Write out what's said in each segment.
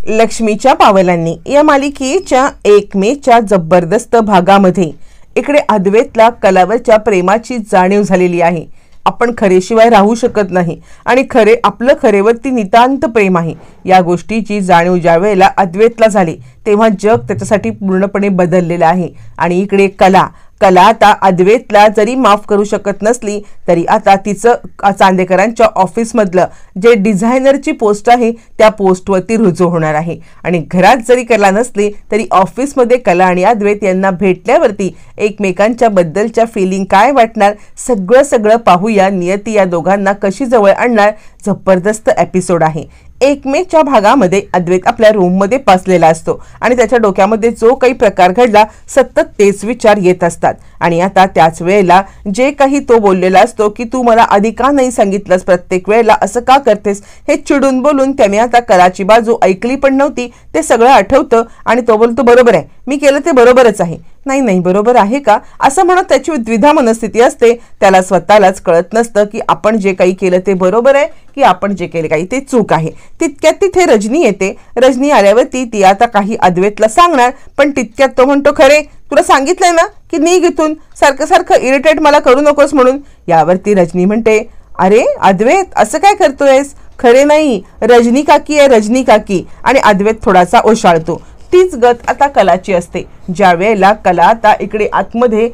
लक्ष्मीच्या पावलांनी या मालिकेच्या 1 मेच्या जबरदस्त भागामध्ये इकडे अद्वैतला कलावरच्या प्रेमाची जाणीव झालेली आहे। आपण खरेशिवाय राहू शकत नाही आणि आपलं खरेवरती नितांत प्रेम आहे या गोष्टीची जाणीव ज्या वेळेला अद्वैतला झाली तेव्हा जग त्याच्यासाठी पूर्णपणे बदललेलं आहे। आणि इकडे कला आता अद्वैतला जरी माफ करू शकत नसली तरी आता तिचं चांदेकरांच्या ऑफिसमधलं जे डिझायनरची पोस्ट आहे त्या पोस्टवरती रुजू होणार आहे। आणि घरात जरी कला नसली तरी ऑफिसमध्ये कला आणि अद्वैत यांना भेटल्यावरती एकमेकांच्या बद्दलच्या फिलिंग काय वाटणार सगळं पाहूया। नियती या दोघांना कशी जवळ आणणार जबरदस्त एपिसोड आहे। 1 मेच्या भागामध्ये अद्वैत आपल्या रूममध्ये बसलेला असतो आणि त्याच्या डोक्यामध्ये जो काही प्रकार घडला सतत तेच विचार येत असतात। आणि आता त्याच वेळेला जे काही तो बोललेला असतो की तू मला आधी का नाही सांगितलंस, प्रत्येक वेळेला असं का करतेस, हे चिडून बोलून त्याने आता कलाची बाजू ऐकली पण नव्हती ते सगळं आठवतं आणि तो बोलतो बरोबर आहे, मी केलं ते बरोबरच आहे। नाही बरोबर आहे का असं म्हणत त्याची द्विधा मनस्थिती असते। त्याला स्वतःलाच कळत नसतं की आपण जे काही केलं ते बरोबर आहे की आपण जे केले काही ते चूक आहे। तितक्यात तिथे रजनी येते। रजनी आल्यावरती ती आता काही अद्वैतला सांगणार पण तितक्यात तो म्हणतो खरे तुला सांगितलंय ना की निघ इथून, सारखं इरिटेट मला करू नकोस म्हणून। यावरती रजनी म्हणते अरे अद्वैत असं काय करतोयस, खरे नाही रजनी काकी आहे रजनी काकी। आणि अद्वैत थोडासा ओशाळतो। तीच गत आता कलाची असते। ज्या वेळेला कला आता इकडे आतमध्ये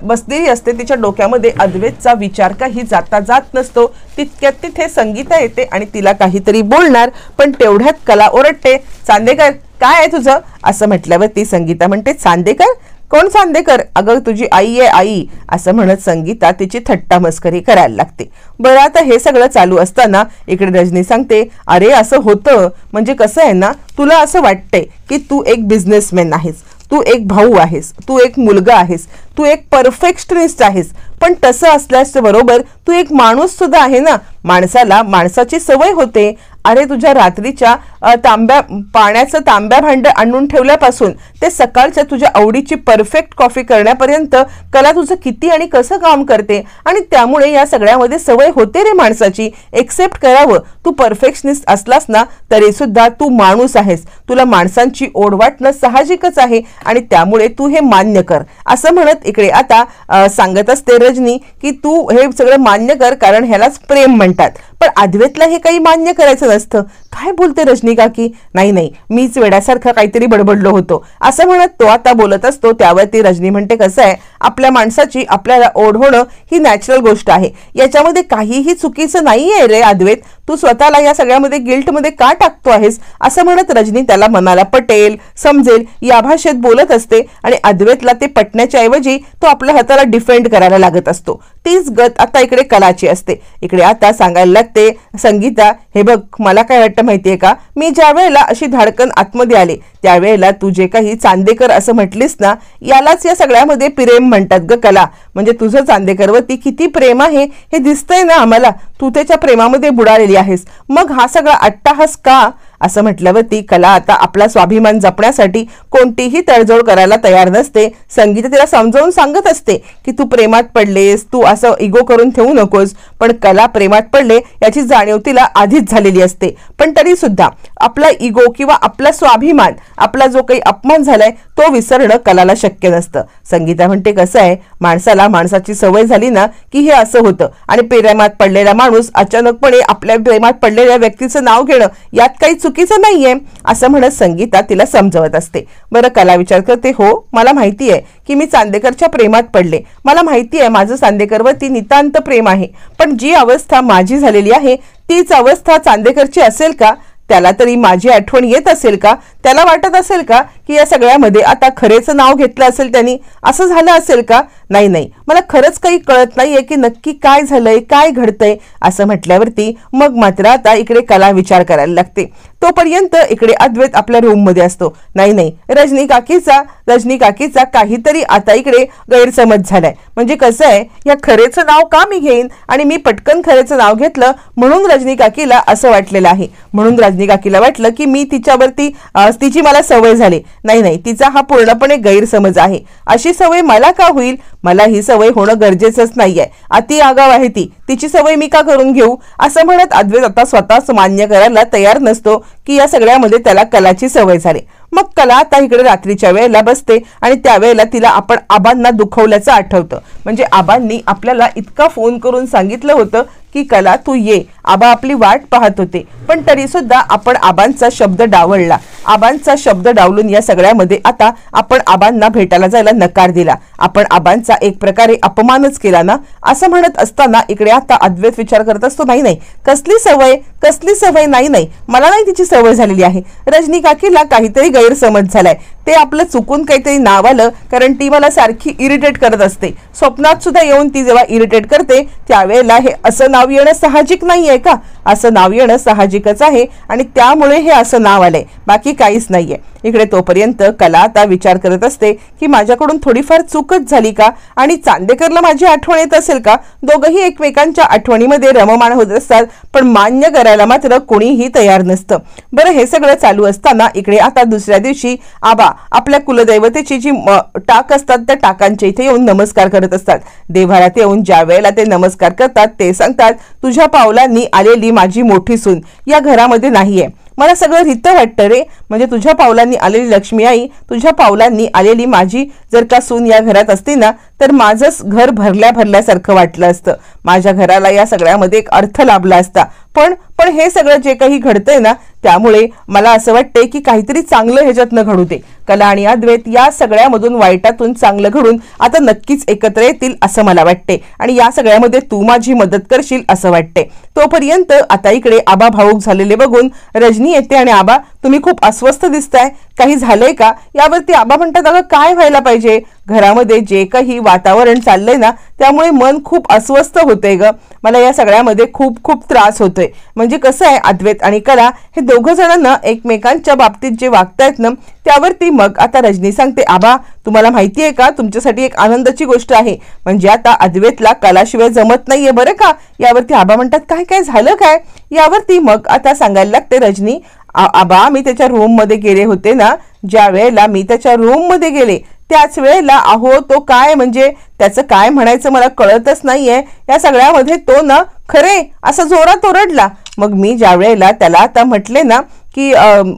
बसलेली असते तिच्या डोक्यामध्ये अद्वैतचा विचार काही जात नसतो। तितक्यात तिथे संगीता येते आणि तिला काहीतरी बोलणार पण तेवढ्यात कला ओरडते चांदेकर काय आहे तुझं असं म्हटल्यावर ती संगीता म्हणते चांदेकर कोण चांदेकर, अगं तुझी आई आहे आई असं म्हणत संगीता तिची थट्टा मस्करी करायला लागते। बरं आता हे सगळं चालू असताना इकडे रजनी सांगते अरे असं होतं म्हणजे कसं आहे ना, तुला असं वाटतंय की तू एक बिझनेसमॅन आहेस, तू एक भाऊ आहेस, तू एक मुलगा आहेस, तू एक परफेक्शनिस्ट आहेस, पण तसं असल्यास बरोबर तू एक माणूस सुद्धा आहे ना। माणसाला माणसाची सवय होते। अरे तुझ्या रात्रीच्या पाण्याचं तांब्या भांड आणून ठेवल्यापासून ते सकाळच्या तुझ्या आवडीची परफेक्ट कॉफी करण्यापर्यंत कला तुझं किती आणि कसं काम करते आणि त्यामुळे या सगळ्यामध्ये सवय होते रे माणसाची। एक्सेप्ट करावं, तू परफेक्शनिस्ट असलास ना तरी सुद्धा तू माणूस आहेस, तुला माणसांची ओढ वाटणं साहजिकच आहे आणि त्यामुळे तू हे मान्य कर असं म्हणत इकडे आता सांगत असते रजनी की तू हे सगळं मान्य कर कारण ह्यालाच प्रेम म्हणतात। पण अद्वैतला हे काही मान्य करायचं नसतं। काय बोलते रजनी काकी, नाही मीच वेड्यासारखं काहीतरी बडबडलो होतो असं म्हणत तो आता बोलत असतो। त्यावरती रजनी म्हणते कसं आहे आपल्या माणसाची आपल्याला ओढ होणं ही नॅचरल गोष्ट आहे, याच्यामध्ये काहीही चुकीचं नाहीये रे अद्वैत, तू स्वतःला या सगळ्यामध्ये गिल्टमध्ये का टाकतो आहेस असं म्हणत रजनी त्याला मनाला पटेल समजेल या भाषेत बोलत असते आणि अद्वैतला ते पटण्याच्या ऐवजी तो आपल्या हाताला डिफेंड करायला लागत असतो। तीच गत आता इकडे कलाची असते। इकडे आता सांगायला लागते संगीता हे बघ मला काय वाटतं माहितीये का, मी ज्या वेळेला अशी धाडकन आतमध्ये आले त्यावेळेला तू जे काही चांदेकर असं म्हटलीस ना यालाच या सगळ्यामध्ये प्रेम म्हणतात ग कला, म्हणजे तुझं चांदेकरवरती किती प्रेम आहे हे दिसतंय ना आम्हाला, तू त्याच्या प्रेमामध्ये बुडालेली आहेस, मग हा सगळा अट्टाहास का असं म्हटल्यावरती कला आता आपला स्वाभिमान जपण्यासाठी कोणतीही तडजोड करायला तयार नसते। संगीता तिला समजावून सांगत असते की तू प्रेमात पडलेस, तू असं इगो करून ठेवू नकोस, पण कला प्रेमात पडले याची जाणीव तिला आधीच झालेली असते। पण तरी सुद्धा आपला इगो किंवा आपला स्वाभिमान, आपला जो काही अपमान झालाय तो विसरणं कलाला शक्य नसतं। संगीता म्हणते कसं आहे माणसाला माणसाची सवय झाली ना की हे असं होतं आणि प्रेमात पडलेला माणूस अचानकपणे आपल्या प्रेमात पडलेल्या व्यक्तीचं नाव घेणं यात काही चुकीचं नाहीये असं म्हणत संगीता तिला समजवत असते। बरं कला विचार करते हो मला माहिती आहे की मी चांदेकरच्या प्रेमात पडले, मला माहिती आहे माझं चांदेकरवरती नितांत प्रेम आहे, पण जी अवस्था माझी झालेली आहे तीच अवस्था चांदेकरची असेल का, त्याला तरी माझी आठवण येत असेल का, त्याला वाटत असेल का की या सगळ्यामध्ये आता खरेचं नाव घेतलं असेल त्यांनी, असं झालं असेल का, नाही मला खरंच काही कळत नाहीये की नक्की काय झालंय काय घडतंय असं म्हटल्यावरती मग मात्र आता इकडे कला विचार करायला लागते। तोपर्यंत इकडे अद्वैत आपल्या रूम मध्ये असतो। नाही रजनी काकीचा काहीतरी आता इकडे गैरसमज झालाय, म्हणजे कसं आहे या खरेचं नाव का मी घेईन आणि मी पटकन खरेचं नाव घेतलं म्हणून रजनी काकीला असं वाटलेलं आहे, म्हणून रजनी काकीला वाटलं की मी तिच्यावरती तिची मला सवय झाली. नाही नाही, तिचा हा पूर्णपणे गैरसमज आहे. अशी सवय मला का होईल? मला ही सवय होणं गरजेचंच नाहीये. अति आगाव आहे ती, तिची सवय मी का करून घेऊ? असं म्हणत अद्वैत आता स्वतःच मान्य करायला तयार नसतो की या सगळ्यामध्ये त्याला कलाची सवय झाली. मग कला आता इकडे रात्रीच्या वेळेला बसते आणि त्यावेळेला तिला आपण आबांना दुखवल्याचं आठवतं. म्हणजे आबांनी आपल्याला इतका फोन करून सांगितलं होतं की कला तू ये, आबा आपली वाट पाहत होते, पण तरी सुद्धा आपण आबांचा शब्द डावलला. आबांचा शब्द डावलून या सगळ्यामध्ये आता आपण आबांना भेटायला जायला नकार दिला. आपण आबांचा एक प्रकारे अपमानच केला ना. असं म्हणत असताना इकडे आता अद्वैत विचार करत असतो, नाही नाही, कसली सवय, कसली सवय, नाही नाही, मला नाही तिची सवय झालेली आहे. रजनी काकीला काहीतरी गैरसमज झालाय, ते आपलं चुकून काहीतरी नाव आलं, कारण ती मला सारखी इरिटेट करत असते. स्वप्नात सुद्धा येऊन ती जेव्हा इरिटेट करते त्यावेळेला हे असं नाव येणं साहजिक नाहीये का? असं नाव येणं साहजिकच आहे आणि त्यामुळे हे असं नाव आलंय, बाकी काहीच नाहीये. इकडे तोपर्यंत कला आता विचार करत असते की माझ्याकडून थोडीफार चूकच झाली का आणि चांदेकरला माझी आठवण येत असेल का? दोघंही एकमेकांच्या आठवणीमध्ये रममाण होत असतात, पण मान्य करायला मात्र कोणीही तयार नसतं. बरं, हे सगळं चालू असताना इकडे आता दुसऱ्या दिवशी आबा आपल्या कुलदैवतेची जी टाक असतात त्या टाकांच्या इथे येऊन नमस्कार करत असतात. देव्हाऱ्यात येऊन ज्या वेळेला ते नमस्कार करतात ते सांगतात, तुझ्या पावलांनी आलेली माझी मोठी सून या घरामध्ये नाहीये. मला सगळं रित वाटतं रे. म्हणजे तुझ्या पावलांनी आलेली लक्ष्मी आई, तुझ्या पावलांनी आलेली माझी जर का सून या घरात असती ना तर माझंच घर भरल्यासारखं वाटलं असतं. माझ्या घराला या सगळ्यामध्ये एक अर्थ लाभला असता. पण हे सगळं जे काही घडतंय ना त्यामुळे मला असं वाटतंय की काहीतरी चांगलं ह्याच्यातनं घडू दे. कला आणि अद्वैत या सगळ्यामधून वाईटातून चांगलं घडून आता नक्कीच एकत्र येतील असं मला वाटते आणि या सगळ्यामध्ये तू माझी मदत करशील असं वाटते. तोपर्यंत आता इकडे आबा भाऊक झालेले बघून रजनी येते आणि आबा तुम्ही खूप अस्वस्थ दिसताय, काही झालंय का? यावरती आबा म्हणतात, अगं काय व्हायला पाहिजे, घरामध्ये जे काही वातावरण चाललंय ना त्यामुळे मन खूप अस्वस्थ होतंय ग. मला या सगळ्यामध्ये खूप खूप त्रास होतोय. म्हणजे कसं आहे, अद्वैत आणि कला हे दोघं जणांना एकमेकांच्या बाबतीत जे वागतायत ना त्यावरती मग आता रजनी सांगते, आबा तुम्हाला माहिती आहे का, तुमच्यासाठी एक आनंदाची गोष्ट आहे. म्हणजे आता अद्वैतला कलाशिवाय जमत नाहीये बरं का. यावरती आबा म्हणतात, काय काय झालं काय? यावरती मग आता सांगायला लागते रजनी, आबा मी त्याच्या रूम मध्ये गेले होते ना, ज्या वेळेला मी त्याच्या रूम मध्ये गेले त्याच वेळेला अहो तो काय म्हणजे त्याचं काय म्हणायचं मला कळतच नाहीये. या सगळ्यामध्ये तो ना खरे असं जोरात ओरडला. मग मी ज्या वेळेला त्याला आता म्हटले ना की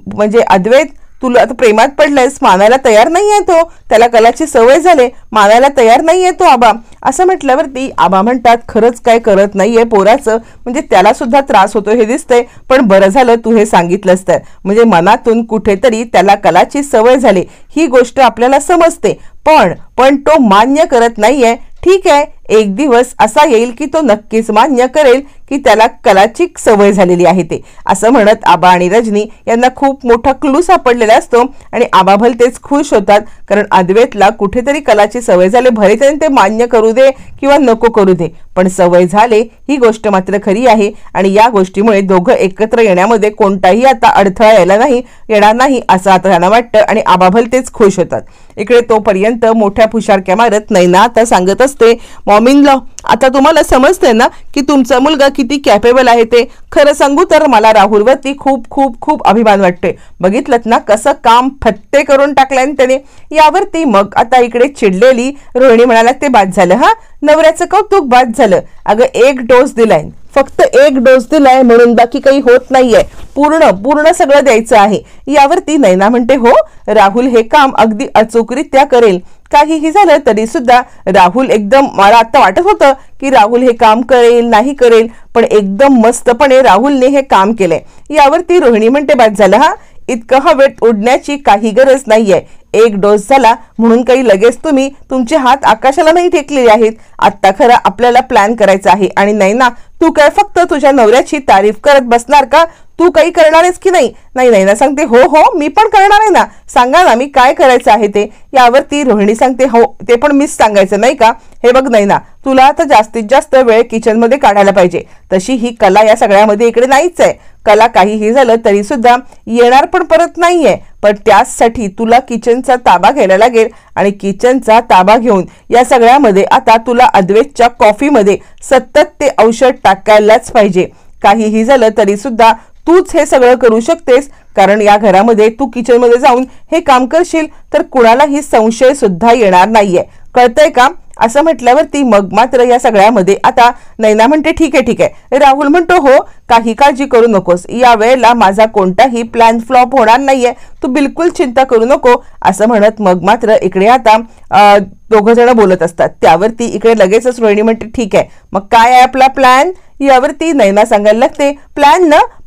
म्हणजे अद्वैत तुला आता प्रेमात पडलायस, मानायला तयार नाहीये तो, त्याला कलाची सवय झाले, मानायला तयार नाहीये तो आबा. असं म्हटल्यावरती आबा म्हणतात, खरंच काय करत नाहीये पोराचं, म्हणजे त्याला सुद्धा त्रास होतो हे दिसतंय, पण बरं झालं तू हे सांगितलंस तर. म्हणजे मनातून कुठेतरी त्याला कलाची सवय झाली ही गोष्ट आपल्याला समजते, पण तो मान्य करत नाहीये. ठीक आहे, एक दिवस असा येईल की तो नक्कीच मान्य करेल की त्याला कलाची सवय झालेली आहे ते. असं म्हणत आबा आणि रजनी यांना खूप मोठा क्लू सापडलेला असतो आणि आबा भलतेच खुश होतात, कारण अद्वैतला कुठेतरी कलाची सवय झाली, भले त्याने ते मान्य करू दे किंवा नको करू दे, पण सवय झाले ही गोष्ट मात्र खरी आहे आणि या गोष्टीमुळे दोघं एकत्र येण्यामध्ये कोणताही आता अडथळा येणार नाही असं आता त्यांना वाटतं आणि आबा भलतेच खुश होतात. इकडे तोपर्यंत मोठ्या फुशारक्या मारत नैना आता सांगत असते, मॉमिनला आता तुम्हाला समजतंय ना की तुमचा मुलगा किती कॅपेबल आहे ते. खरं सांगू तर मला राहुलवरती खूप खूप खूप अभिमान वाटतोय. बघितलं ना कसं काम फत्ते करून टाकलंय त्याने. यावरती मग आता इकडे चिडलेली रोहिणी म्हणाला, ते बाद झालं हा, नवऱ्याचं कौतुक बाद झालं. अगं एक डोस दिलाय, फक्त एक डोस दिलाय म्हणून बाकी काही होत नाहीये, पूर्ण सगळं द्यायचं आहे. यावरती नैना म्हणते, हो राहुल हे काम अगदी अचूकरित्या करेल. काहीही झालं तरी सुद्धा राहुल एकदम, मला आता वाटत होतं की राहुल हे काम करेल नाही करेल, पण एकदम मस्तपणे राहुलने हे काम केलंय. यावरती रोहिणी म्हणते, बाद झालं हा, इतकं हवेत उडण्याची काही गरज नाहीये. एक डोस झाला म्हणून काही लगेच तुम्ही तुमचे हात आकाशाला नाही टेकलेले आहेत. आता खरं आपल्याला प्लॅन करायचा आहे. आणि नाही ना, तू काय फक्त तुझ्या नवऱ्याची तारीफ करत बसणार का? तू काही करणार आहेस की नाही? नाही ना सांगते, हो मी पण करणार आहे ना, सांगा ना मी काय करायचं आहे ते. यावरती रोहिणी सांगते, हो ते पण मीच सांगायचं नाही का. हे बघ नाही ना, तुला आता जास्तीत जास्त वेळ किचन मध्ये काढायला पाहिजे. तशी ही कला या सगळ्यामध्ये इकडे नाहीच आहे. कला काहीही झालं तरी सुद्धा येणार पण परत नाहीये, पण त्यासाठी तुला किचनचा ताबा घ्यायला लागेल आणि किचनचा ताबा घेऊन या सगळ्यामध्ये आता तुला अद्वैतच्या कॉफीमध्ये सतत ते औषध टाकायलाच पाहिजे. काहीही झालं तरी सुद्धा तूच हे सगळं करू शकतेस, कारण या घरामध्ये तू किचन मध्ये जाऊन हे काम करशील तर कुणालाही संशय सुद्धा येणार नाहीये, कळतंय का? असं म्हटल्यावरती मग मात्र या सगळ्यामध्ये आता नैना म्हणते ठीक आहे. राहुल म्हणतो हो, काही काळजी करू नकोस, या वेळेला माझा कोणताही प्लॅन फ्लॉप होणार नाहीये, तू बिलकुल चिंता करू नको असं म्हणत मग मात्र इकडे आता दोघं जण बोलत असतात. त्यावरती इकडे लगेचच रोहिणी म्हणते ठीक आहे, मग काय आहे आपला प्लॅन? यावरती नैना सांगायला लागते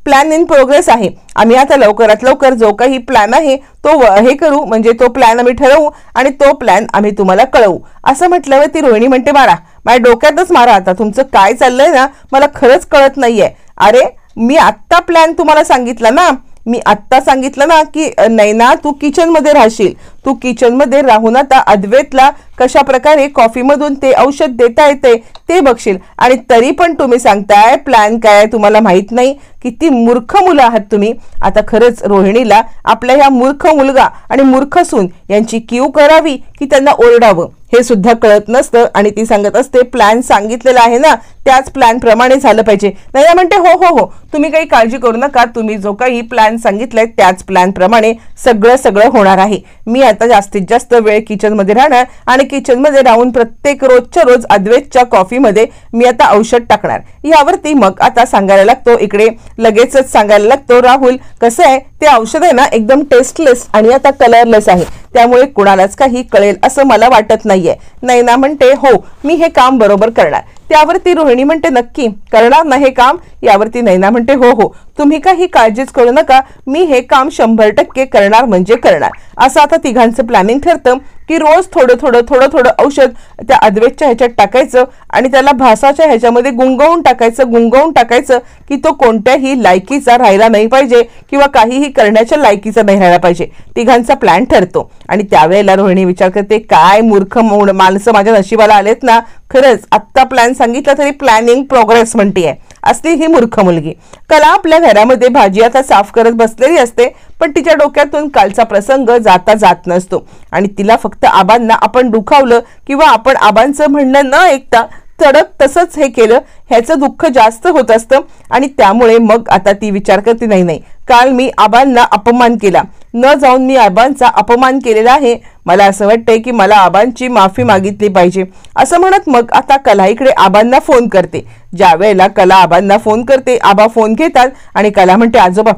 प्लॅन इन प्रोग्रेस आहे, आम्ही आता लवकरात लवकर जो काही प्लॅन आहे तो हे करू, म्हणजे तो प्लॅन आम्ही ठरवू आणि तो प्लॅन आम्ही तुम्हाला कळवू. असं म्हटल्यावर ती रोहिणी म्हणते मारा, माझ्या डोक्यातच मारा, आता तुमचं काय चाललंय ना मला खरंच कळत नाहीये. अरे मी आत्ता प्लॅन तुम्हाला सांगितला ना, मी आत्ता सांगितलं ना की नैना तू किचन मध्ये राहशील, तू किचन मध्ये राहून आता अद्वैतला कशा प्रकारे कॉफी मधून ते औषध देता येते ते बघशील, आणि तरी पण तुम्ही सांगताय प्लॅन काय तुम्हाला माहित नाही. किती मूर्ख मुलं आहात तुम्ही. आता खरंच रोहिणीला आपल्या ह्या मूर्ख मुलगा आणि मूर्ख सून यांची कीव करावी की त्यांना ओरडावं हे सुद्धा कळत नसतं, आणि ती सांगत असते प्लॅन सांगितलेला आहे ना त्याच प्लॅन प्रमाणे झालं पाहिजे. नैना म्हणते हो हो हो, तुम्ही काही काळजी करू नका, तुम्ही जो काही प्लॅन सांगितलाय त्याच प्लॅन प्रमाणे सगळं होणार आहे. मी आता जास्तीत जास्त वेळ किचन मध्ये राहणार आणि किचन मध्ये राहून प्रत्येक रोजच्या रोज अद्वैतच्या कॉफी मध्ये मी आता औषध टाकणार. यावरती मग आता सांगायला लागतो, इकडे लगेचच सांगायला लागतो राहुल कसं आहे ते औषध आहे ना एकदम टेस्टलेस आणि आता कलरलेस आहे, त्यामुळे कुणालाच काही कळेल असं मला वाटत नाहीये. नैना म्हणते हो मी हे काम बरोबर करणार. त्यावरती रोहिणी म्हणते नक्की करणार ना हे काम? यावरती नैना म्हणते हो हो, तुम्ही काही काळजीच करू नका, मी हे काम 100% करणार म्हणजे करणार. असं आता तिघांचं प्लॅनिंग ठरतं की रोज थोडं औषध त्या अद्वैतच्या ह्याच्यात टाकायचं आणि त्याला भासाच्या ह्याच्यामध्ये गुंगवून टाकायचं की तो कोणत्याही लायकीचा राहिला नाही पाहिजे किंवा काहीही करण्याच्या लायकीचा नाही राहिला पाहिजे. तिघांचा प्लॅन ठरतो आणि त्यावेळेला रोहिणी विचार करते काय मूर्ख माणसं माझ्या नशिबाला आलेत ना, खरंच आत्ता प्लॅन सांगितलं तरी प्लॅनिंग प्रोग्रेस म्हणतीये, असली ही मूर्ख मुलगी. कला आपल्या घरामध्ये भाजी आता साफ करत बसलेली असते, पण तिच्या डोक्यातून कालचा प्रसंग जात नसतो आणि तिला फक्त आबांना आपण दुखावलं किंवा आपण आबांचं म्हणणं न ऐकता तडक तसंच हे केलं ह्याचं दुःख जास्त होत असतं, आणि त्यामुळे मग आता ती विचार करते नाही काल मी आबांना अपमान केला, न जाऊन मी आबांचा अपमान केलेला आहे, मला असं वाटतंय की मला आबांची माफी मागितली पाहिजे. असं म्हणत मग आता कला इकडे आबांना फोन करते. ज्या वेळेला कला आबांना फोन करते आबा फोन घेतात आणि कला म्हणते आजोबा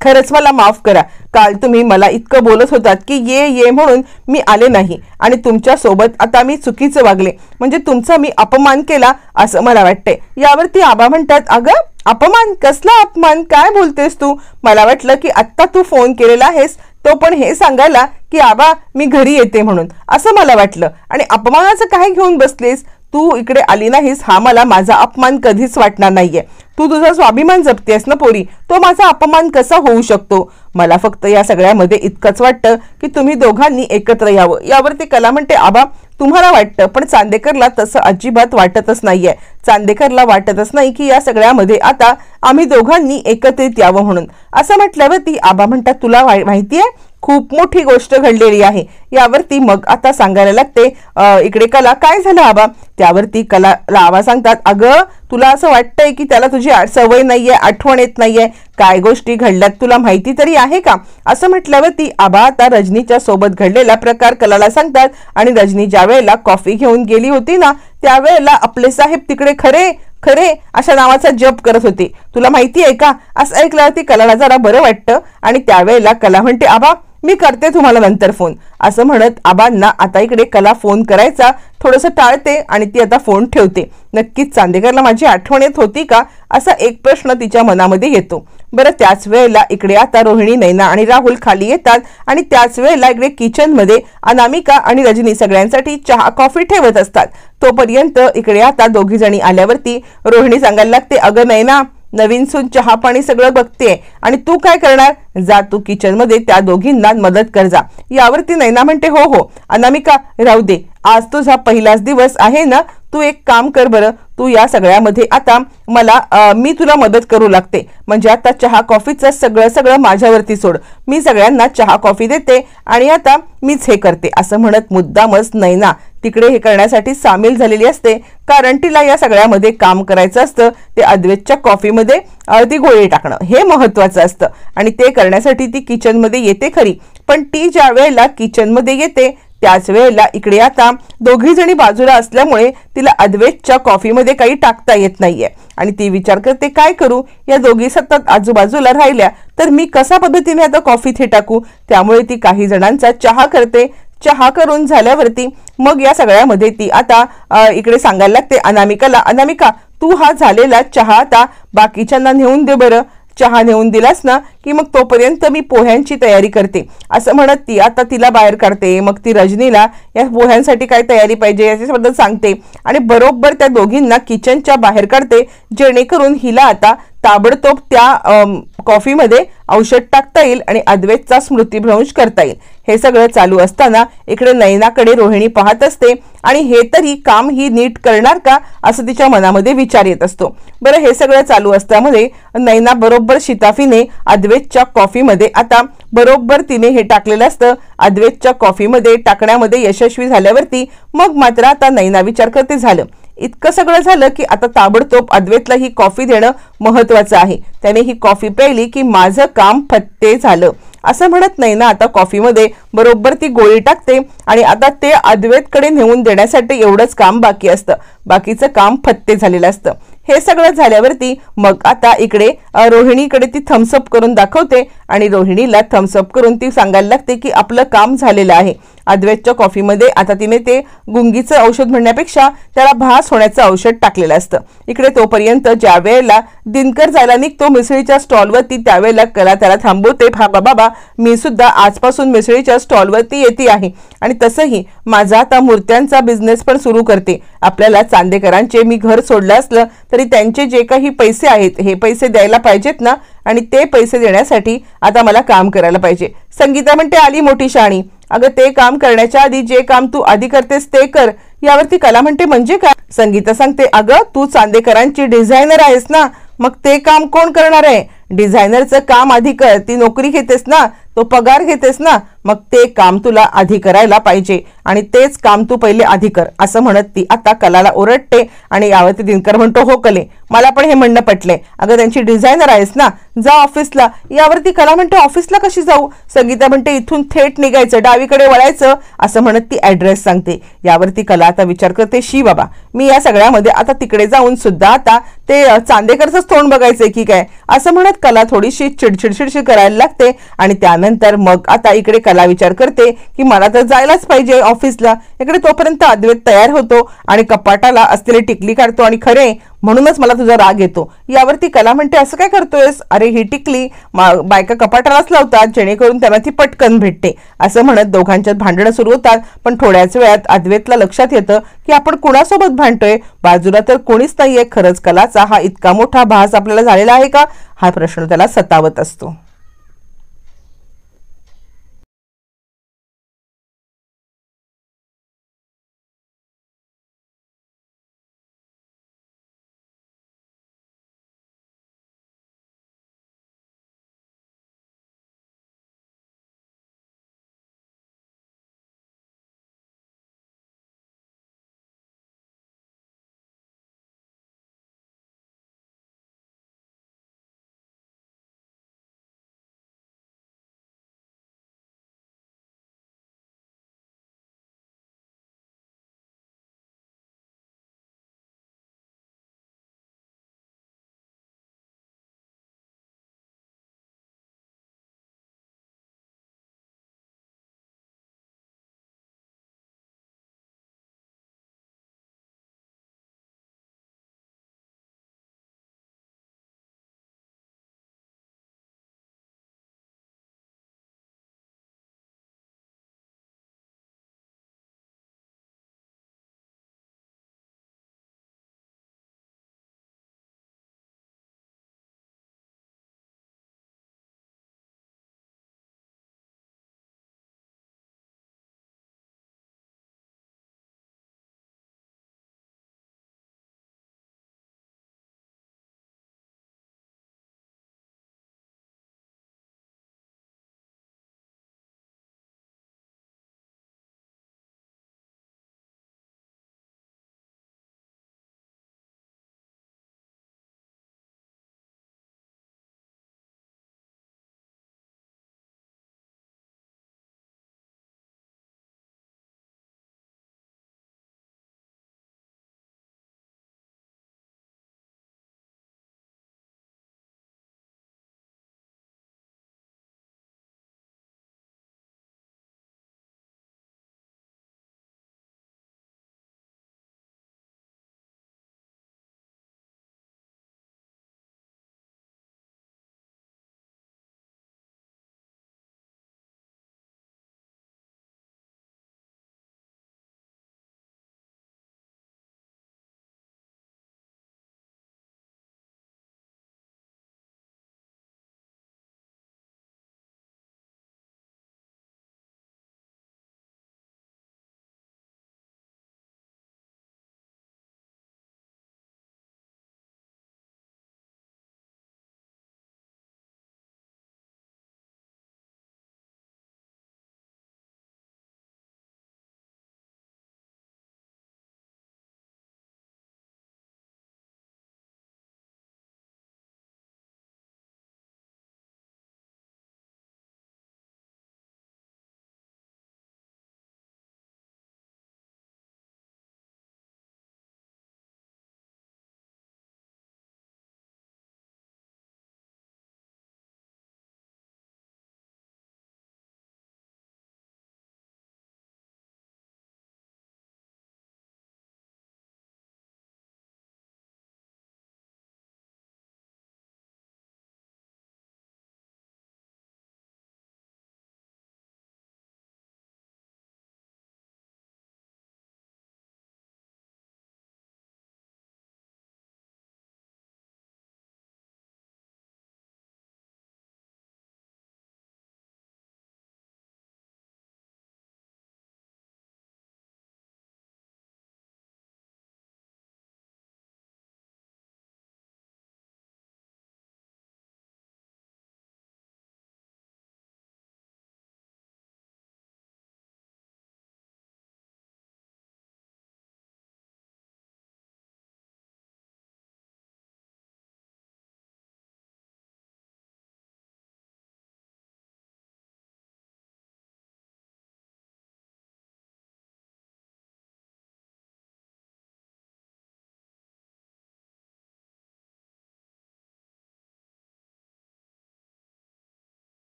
खरंच मला माफ करा, काल तुम्ही मला इतकं बोलत होतात की ये म्हणून मी आले नाही आणि तुमच्या सोबत आता मी चुकीचं वागले, म्हणजे तुमचा मी अपमान केला असं मला वाटतंय. यावरती आबा म्हणतात अगं अपमान? कसला अपमान? काय बोलतेस तू? मला वाटलं की आत्ता तू फोन केलेला आहेस तो पण हे सांगायला की आबा मी घरी येते म्हणून, असं मला वाटलं, आणि अपमानाचं काय घेऊन बसलीस? तू इकडे आली नाहीस हा मला माझा अपमान कधीच वाटणार नाहीये. तू तुझा स्वाभिमान जपतेस ना पोरी, तो माझा अपमान कसा होऊ शकतो? मला फक्त या सगळ्यामध्ये इतकंच वाटतं की तुम्ही दोघांनी एकत्र यावं. यावरती कला म्हणते आबा तुम्हाला वाटतं, पण चांदेकरला तसं अजिबात वाटतच नाहीये. चांदेकरला वाटतच नाही की या सगळ्यामध्ये आता आम्ही दोघांनी एकत्रित यावं म्हणून. असं म्हटल्यावरती आबा म्हणतात तुला माहितीये खूप मोठी गोष्ट घडलेली आहे. यावरती मग आता सांगायला लागते इकडे कला काय झालं आबा? त्यावरती कला आबा सांगतात अगं तुला असं वाटतंय की त्याला तुझी सवय नाहीये, आठवण येत नाहीये, काय गोष्टी घडल्यात तुला माहिती तरी आहे का? असं म्हटल्यावरती आबा आता रजनीच्या सोबत घडलेला प्रकार कलाला सांगतात, आणि रजनी ज्या वेळेला कॉफी घेऊन गेली होती ना त्यावेळेला आपले साहेब तिकडे खरे अशा नावाचा जप करत होते, तुला माहिती आहे का? असं ऐकल्यावरती कलाला जरा बरं वाटतं आणि त्यावेळेला कला म्हणते आबा मी करते तुम्हाला नंतर फोन. असं म्हणत आबांना आता इकडे कला फोन करायचा थोडंसं टाळते आणि ती आता फोन ठेवते. नक्कीच चांदेकरला माझी आठवण येत होती का असा एक प्रश्न तिच्या मनामध्ये येतो. बरं त्याच वेळेला इकडे आता रोहिणी नैना आणि राहुल खाली येतात आणि त्याच वेळेला इकडे किचन मध्ये अनामिका आणि रजनी सगळ्यांसाठी चहा कॉफी ठेवत असतात. तोपर्यंत इकडे आता दोघी जणी आल्यावरती रोहिणी सांगायला लागते अगं नैना नवीन सून चहा पाणी सगळं बघते आणि तू काय करणार? जा तू किचन मध्ये त्या दोघींना मदत कर जा. यावरती नैना म्हणते हो अनामिका राहू दे, आज तुझा पहिलाच दिवस आहे ना, तू एक काम कर बरं, तू या सगळ्यामध्ये आता मी तुला मदत करू लागते, म्हणजे आता चहा कॉफीचं सगळं माझ्यावरती सोड, मी सगळ्यांना चहा कॉफी देते आणि आता मीच हे करते. असं म्हणत मुद्दामच नैना तिकडे हे करण्यासाठी सामील झालेली असते, कारण तिला या सगळ्यामध्ये काम करायचं असतं. ते अद्वैतच्या कॉफीमध्ये ती गोळी टाकणं हे महत्वाचं असतं आणि ते करण्यासाठी ती किचनमध्ये येते खरी, पण ती ज्या वेळेला किचनमध्ये येते त्याच वेळेला इकडे आता दोघी जणी बाजूला असल्यामुळे तिला अद्वैतच्या कॉफीमध्ये काही टाकता येत नाहीये आणि ती विचार करते काय करू, या दोघी सतत आजूबाजूला राहिल्या तर मी कशा पद्धतीने आता कॉफी थे टाकू. त्यामुळे ती काही जणांचा चहा करते. चहा करून झाल्यावरती मग या सगळ्यामध्ये ती आता इकडे सांगायला लागते अनामिकाला, अनामिका तू हा झालेला चहा आता बाकीच्यांना नेऊन दे बरं. चहा नेऊन दिलास ना की मग तोपर्यंत मी पोह्यांची तयारी करते. असं म्हणत ती आता तिला बाहेर काढते. मग ती रजनीला या पोह्यांसाठी काय तयारी पाहिजे याच्याबद्दल सांगते आणि बरोबर त्या दोघींना किचनच्या बाहेर काढते, जेणेकरून हिला आता ताबडतोब त्या कॉफीमध्ये औषध टाकता येईल आणि अद्वैतचा स्मृतिभ्रंश करता येईल. हे सगळं चालू असताना इकडे नयनाकडे रोहिणी पाहत असते आणि हे तरी काम ही नीट करणार का असं तिच्या मनामध्ये विचार येत असतो. बरं, हे सगळं चालू असतामध्ये नयना बरोबर शिताफीने अद्वैतच्या कॉफीमध्ये आता बरोबर तिने हे टाकलेलं असतं. अद्वैतच्या कॉफीमध्ये टाकण्यामध्ये यशस्वी झाल्यावरती मग मात्र आता नयना विचार करते झालं इतकं सगळं झालं की आता ताबडतोब अद्वैतला ही कॉफी देणं महत्वाचं आहे. त्याने ही कॉफी प्यायली की माझं काम फत्ते झालं असं म्हणत नयना आता कॉफीमध्ये बरोबर ती गोळी टाकते आणि आता ते अद्वैतकडे नेऊन देण्यासाठी एवढंच काम बाकी असतं, बाकीचं काम फत्ते झालेलं असतं. हे सगळं झाल्यावरती मग आता इकडे रोहिणीकडे ती थम्सअप करून दाखवते आणि रोहिणीला थम्सअप करून ती सांगायला लागते की आपलं काम झालेलं आहे. अद्वैतच्या कॉफीमध्ये आता तिने ते गुंगीचं औषध म्हणण्यापेक्षा त्याला भास होण्याचं औषध टाकलेलं असतं. इकडे तोपर्यंत ज्या वेळेला दिनकर जायला निघतो मिसळीच्या स्टॉलवरती त्यावेळेला कला त्याला थांबवते. बाबा मी सुद्धा आजपासून मिसळीच्या स्टॉलवरती येते आहे आणि तसंही माझा आता मूर्त्यांचा बिझनेस पण सुरू करते. आपल्याला चांदेकरांचे मी घर सोडलं असलं तरी त्यांचे जे काही पैसे आहेत हे पैसे द्यायला पाहिजेत ना आणि ते पैसे देण्यासाठी आता मला काम करायला पाहिजे. संगीता म्हणते आली मोठी शाणी, अगं ते काम करण्याच्या आधी जे काम तू आधी करतेस ते कर. यावरती कला म्हणते म्हणजे काय. संगीता सांगते अगं तू चांदेकरांची डिझायनर आहेस ना, मग ते काम कोण करणार आहे. डिझायनरचं काम आधी कर, ती नोकरी घेतेस ना, तो पगार घेतेस ना, मग ते काम तुला आधी करायला पाहिजे आणि तेच काम तू पहिले आधी कर असं म्हणत ती आता कलाला ओरडते आणि यावरती दिनकर म्हणतो हो कले मला पण हे म्हणणं पटले, अगं त्यांची डिझायनर आहेस ना, जा ऑफिसला. यावरती कला म्हणते ऑफिसला कशी जाऊ. संगीता म्हणते इथून थेट निघायचं, डावीकडे वळायचं असं म्हणत ती ऍड्रेस सांगते. यावरती कला आता विचार करते शी बाबा मी या सगळ्यामध्ये आता तिकडे जाऊन सुद्धा आता ते चांदेकरचंच तोंड बघायचंय की काय असं म्हणत कला थोडीशी चिडचिड करायला लागते आणि त्यानंतर मग आता इकडे कला विचार करते की मला तर जायलाच पाहिजे ऑफिसला. इकडे तोपर्यंत अद्वैत तयार होतो आणि कपाटाला असलेली टिकली काढतो आणि खरे म्हणूनच मला तुझा राग येतो. यावरती कला म्हणते असं काय करतोयस, अरे ही टिकली बायका कपाटालाच लावतात जेणेकरून त्यांना ती पटकन भेटते असं म्हणत दोघांच्यात भांडणं सुरू होतात. पण थोड्याच वेळात अद्वैतला लक्षात येतं की आपण कुणासोबत भांडतोय, बाजूला तर कोणीच नाहीये. खरंच कलाचा हा इतका मोठा भास आपल्याला झालेला आहे का हा प्रश्न त्याला सतावत असतो.